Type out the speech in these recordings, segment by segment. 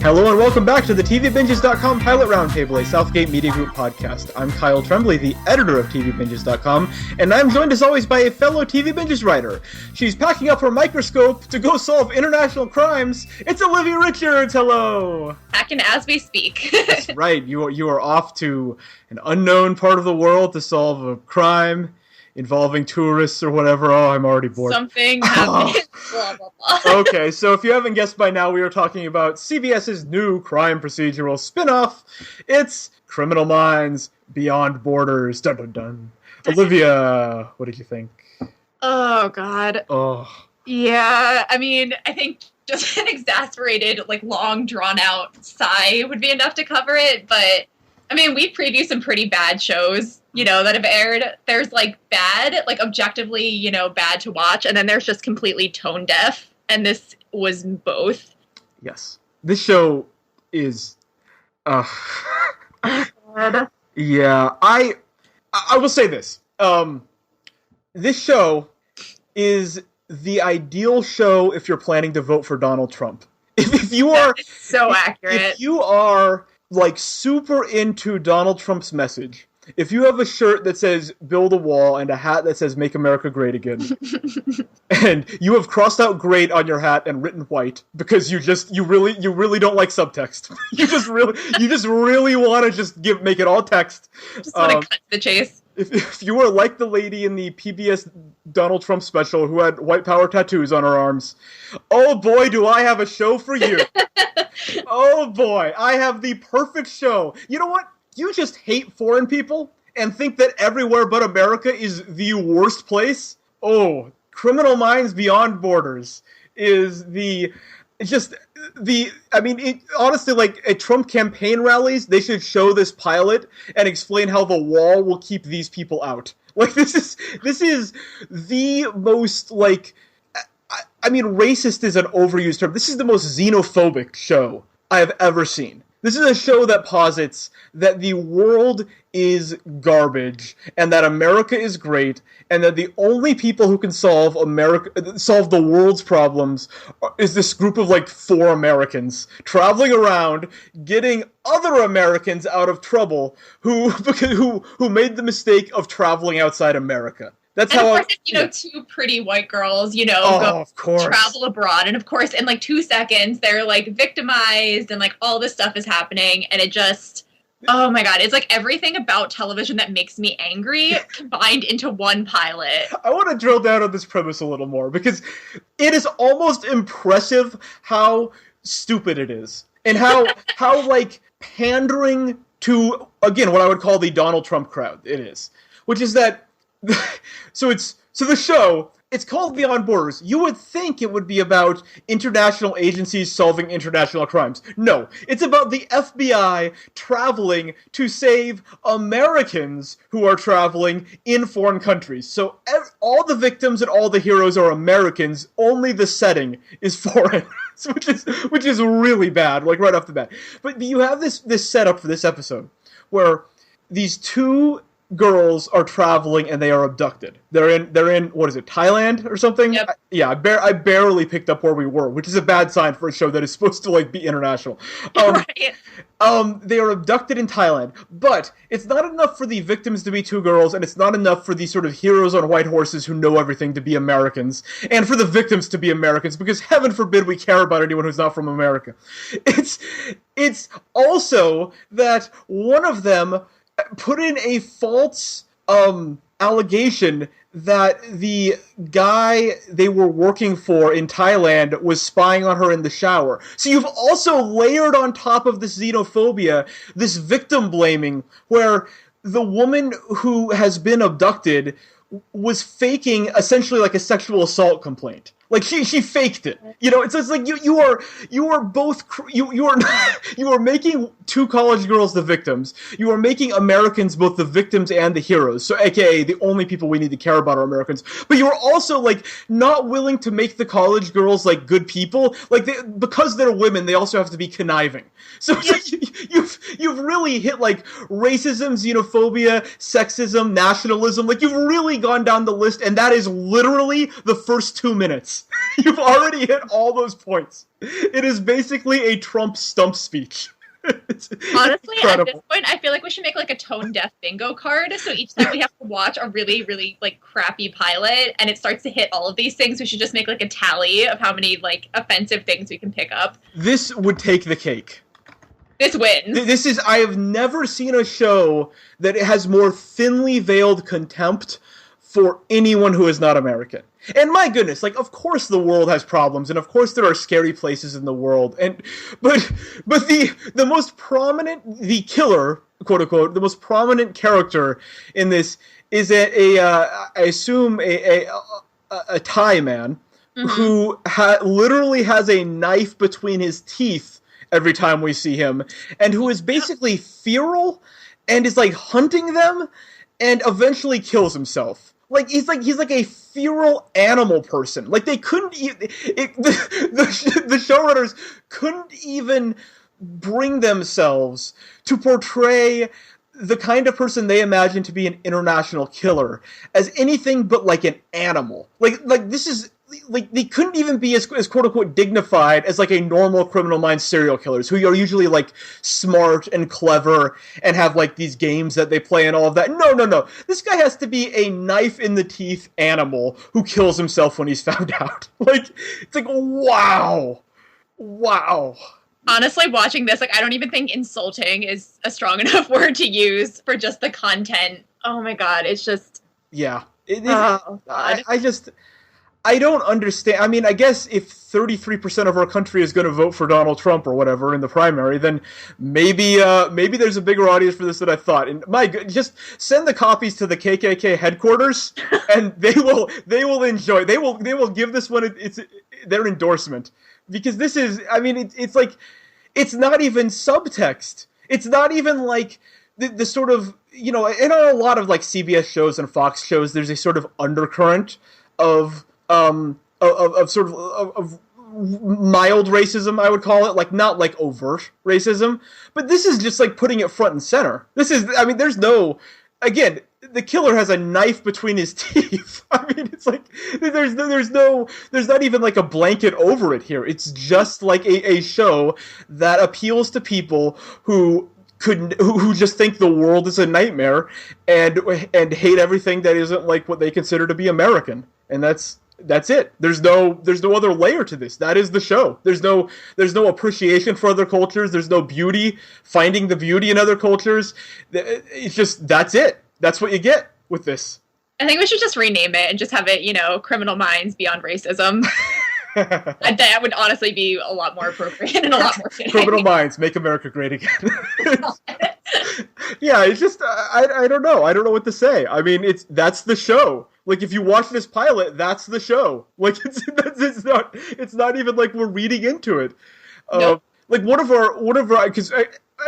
Hello and welcome back to the TVBinges.com Pilot Roundtable, a Southgate Media Group podcast. I'm Kyle Tremblay, the editor of TVBinges.com, and I'm joined as always by a fellow TV Binges writer. She's packing up her microscope to go solve international crimes. It's Olivia Richards. Hello. Packing as we speak. That's right. You are off to an unknown part of the world to solve a crime involving tourists or whatever. Oh, I'm already bored. Something happened. Blah, blah, blah. Okay, so if you haven't guessed by now, we are talking about CBS's new crime procedural spin-off. It's Criminal Minds Beyond Borders. Dun dun dun. Olivia, what did you think? Oh, God. Oh. Yeah, I mean, I think just an exasperated, long, drawn-out sigh would be enough to cover it, but, I mean, we previewed some pretty bad shows, that have aired. There's, bad, objectively, bad to watch, and then there's just completely tone deaf, and this was both. Yes. This show is, yeah, I will say this. This show is the ideal show if you're planning to vote for Donald Trump. If you are... so accurate. If you are, super into Donald Trump's message... If you have a shirt that says "Build a Wall" and a hat that says "Make America Great Again," and you have crossed out "Great" on your hat and written "white" because you really don't like subtext. you just really want to make it all text. Just want to cut to the chase. If you are like the lady in the PBS Donald Trump special who had white power tattoos on her arms, oh boy, do I have a show for you. Oh boy, I have the perfect show. You know what? You just hate foreign people and think that everywhere but America is the worst place? Oh, Criminal Minds Beyond Borders is honestly, at Trump campaign rallies, they should show this pilot and explain how the wall will keep these people out. This is the most, racist is an overused term. This is the most xenophobic show I have ever seen. This is a show that posits that the world is garbage, and that America is great, and that the only people who can solve the world's problems is this group of 4 Americans traveling around, getting other Americans out of trouble who made the mistake of traveling outside America. That's and how of course, it's, two pretty white girls, go of course. travel abroad. And of course, in 2 seconds, they're victimized and all this stuff is happening. And it just, oh my God, it's everything about television that makes me angry combined into one pilot. I want to drill down on this premise a little more because it is almost impressive how stupid it is. And how pandering to, again, what I would call the Donald Trump crowd it is. Which is that So the show, it's called Beyond Borders. You would think it would be about international agencies solving international crimes. No, it's about the FBI traveling to save Americans who are traveling in foreign countries. So all the victims and all the heroes are Americans, only the setting is foreign. which is really bad, right off the bat. But you have this setup for this episode where these 2 girls are traveling and they are abducted. They're in what is it, Thailand or something? Yep. I barely picked up where we were, which is a bad sign for a show that is supposed to be international. Right. They are abducted in Thailand, but it's not enough for the victims to be 2 girls, and it's not enough for the sort of heroes on white horses who know everything to be Americans, and for the victims to be Americans, because heaven forbid we care about anyone who's not from America. It's also that one of them put in a false allegation that the guy they were working for in Thailand was spying on her in the shower. So you've also layered on top of this xenophobia, this victim blaming, where the woman who has been abducted was faking essentially a sexual assault complaint. She faked it. It's you are making 2 college girls the victims. You are making Americans both the victims and the heroes. So AKA the only people we need to care about are Americans. But you are also not willing to make the college girls good people. Because they're women, they also have to be conniving. So you've really hit racism, xenophobia, sexism, nationalism. You've really gone down the list, and that is literally the first 2 minutes. points. You've already hit all those points. It is basically a Trump stump speech. Honestly, at this point, I feel like we should make like a tone deaf bingo card. So each time we have to watch a really, really like crappy pilot and it starts to hit all of these things, we should just make like a tally of how many like offensive things we can pick up. This would take the cake. This wins. I have never seen a show that has more thinly veiled contempt for anyone who is not American. And my goodness, like, of course the world has problems, and of course there are scary places in the world, but the most prominent, the killer, quote unquote, the most prominent character in this is I assume a Thai man who literally has a knife between his teeth every time we see him, and who is basically feral and is like hunting them, and eventually kills himself. Like he's like a feral animal person. Like they couldn't the showrunners couldn't even bring themselves to portray the kind of person they imagine to be an international killer as anything but like an animal. Like this is like they couldn't even be as quote unquote dignified as like a normal Criminal Minds serial killers who are usually like smart and clever and have like these games that they play and all of that. No. This guy has to be a knife in the teeth animal who kills himself when he's found out. Like it's like wow. Honestly, watching this, like I don't even think insulting is a strong enough word to use for just the content. Oh my god, it's just I don't understand. I mean, I guess if 33% of our country is going to vote for Donald Trump or whatever in the primary, then maybe there's a bigger audience for this than I thought. And just send the copies to the KKK headquarters, and they will enjoy. They will give this one their endorsement, because this is. I mean, it's like it's not even subtext. It's not even like the sort of, you know, in a lot of like CBS shows and Fox shows, there's a sort of undercurrent of sort of mild racism, I would call it, like not like overt racism, but this is just like putting it front and center. This is, I mean, there's no, again, the killer has a knife between his teeth. I mean, it's like there's not even like a blanket over it here. It's just like a show that appeals to people who just think the world is a nightmare and hate everything that isn't like what they consider to be American, and that's it. There's no other layer to this. That is the show. There's no appreciation for other cultures. There's no beauty, finding the beauty in other cultures. It's just, that's it. That's what you get with this. I think we should just rename it and just have it, you know, Criminal Minds Beyond Racism. That would honestly be a lot more appropriate and a lot more fitting. Criminal Minds, make America great again. Yeah, it's just, I don't know. I don't know what to say. I mean, that's the show. Like, if you watch this pilot, that's the show. Like, it's not even like we're reading into it. Nope. Like, one of our, because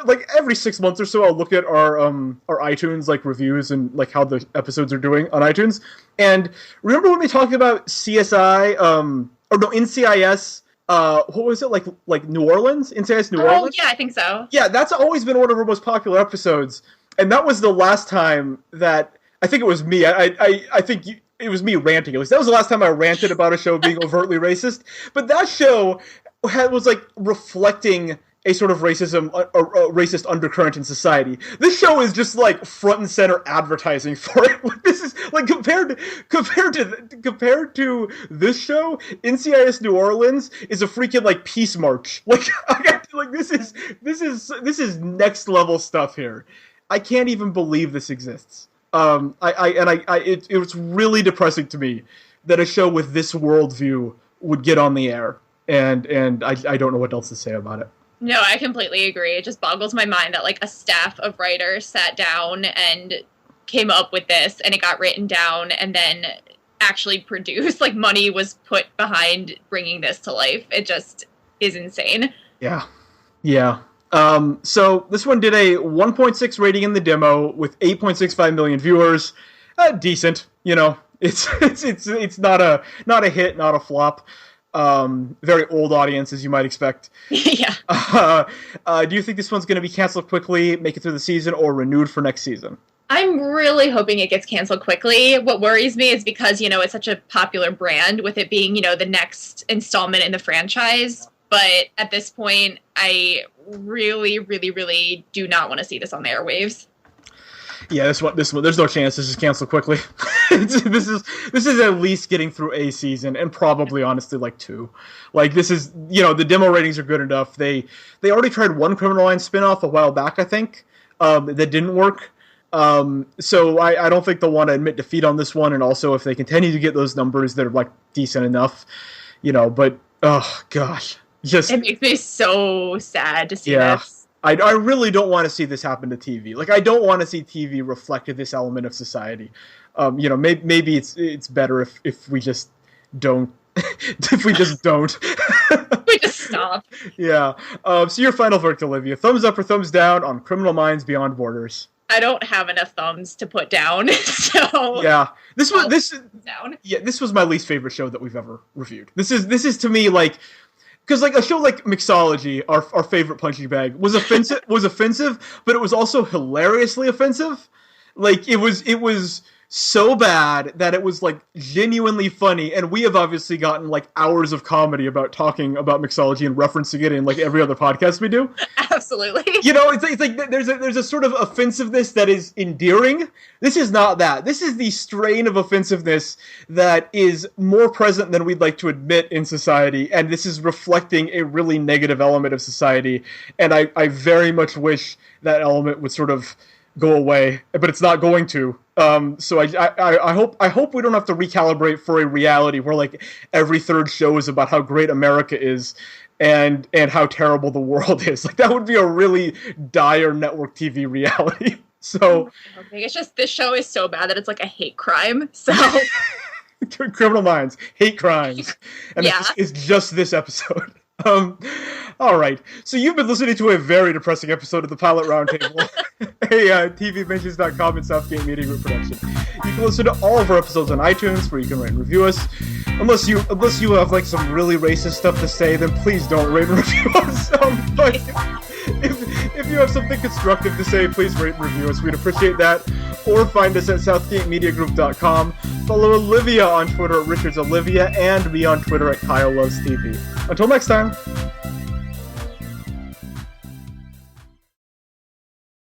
like every 6 months or so, I'll look at our iTunes like reviews and like how the episodes are doing on iTunes. And remember when we talked about NCIS? What was it, like New Orleans? NCIS New Orleans? Oh yeah, I think so. Yeah, that's always been one of our most popular episodes, and that was the last time that I think it was me. I think it was me ranting. At least that was the last time I ranted about a show being overtly racist. But that show was like reflecting a sort of racist undercurrent in society. This show is just like front and center advertising for it. Like, this is like compared to this show, NCIS New Orleans is a freaking like peace march. Like this is next level stuff here. I can't even believe this exists. It's really depressing to me that a show with this worldview would get on the air, and I don't know what else to say about it. No, I completely agree. It just boggles my mind that like a staff of writers sat down and came up with this, and it got written down and then actually produced. Like, money was put behind bringing this to life. It just is insane. Yeah. So this one did a 1.6 rating in the demo with 8.65 million viewers. Decent, you know. It's not a hit, not a flop. Very old audience, as you might expect. Yeah. Do you think this one's going to be canceled quickly, make it through the season, or renewed for next season? I'm really hoping it gets canceled quickly. What worries me is because, it's such a popular brand with it being, the next installment in the franchise. But at this point, I really, really, really do not want to see this on the airwaves. Yeah, this one, there's no chance this is canceled quickly. this is at least getting through a season, and probably, honestly, like 2. Like, this is, the demo ratings are good enough. They already tried one Criminal Minds spinoff a while back, I think, that didn't work. So I don't think they'll want to admit defeat on this one, and also if they continue to get those numbers, they're, like, decent enough, but, oh, gosh. It makes me so sad to see this. I really don't want to see this happen to TV. Like, I don't want to see TV reflect this element of society. Maybe it's better if we just don't. If we just don't. We just stop. Yeah. So your final verdict, Olivia. Thumbs up or thumbs down on Criminal Minds Beyond Borders? I don't have enough thumbs to put down, so yeah. This was my least favorite show that we've ever reviewed. This is to me like. Because like a show like Mixology, our favorite punching bag, was offensive, but it was also hilariously offensive. Like it was so bad that it was like genuinely funny, and we have obviously gotten like hours of comedy about talking about Mixology and referencing it in like every other podcast we do. Absolutely. It's like there's a sort of offensiveness that is endearing. This is not that. This is the strain of offensiveness that is more present than we'd like to admit in society, and this is reflecting a really negative element of society, and I very much wish that element would sort of go away, but it's not going to. So I hope we don't have to recalibrate for a reality where like every third show is about how great America is and how terrible the world is. Like that would be a really dire network TV reality. So it's just this show is so bad that it's like a hate crime. So Criminal Minds, hate crimes, and it's just this episode. All right. So you've been listening to a very depressing episode of the Pilot Roundtable, a TVMentions.com and Southgate Media Group production. You can listen to all of our episodes on iTunes, where you can rate and review us. Unless you have like some really racist stuff to say, then please don't rate and review us. But if you have something constructive to say, please rate and review us. We'd appreciate that. Or find us at SouthgateMediaGroup.com. Follow Olivia on Twitter at RichardsOlivia, and me on Twitter at KyleLovesTV. Until next time.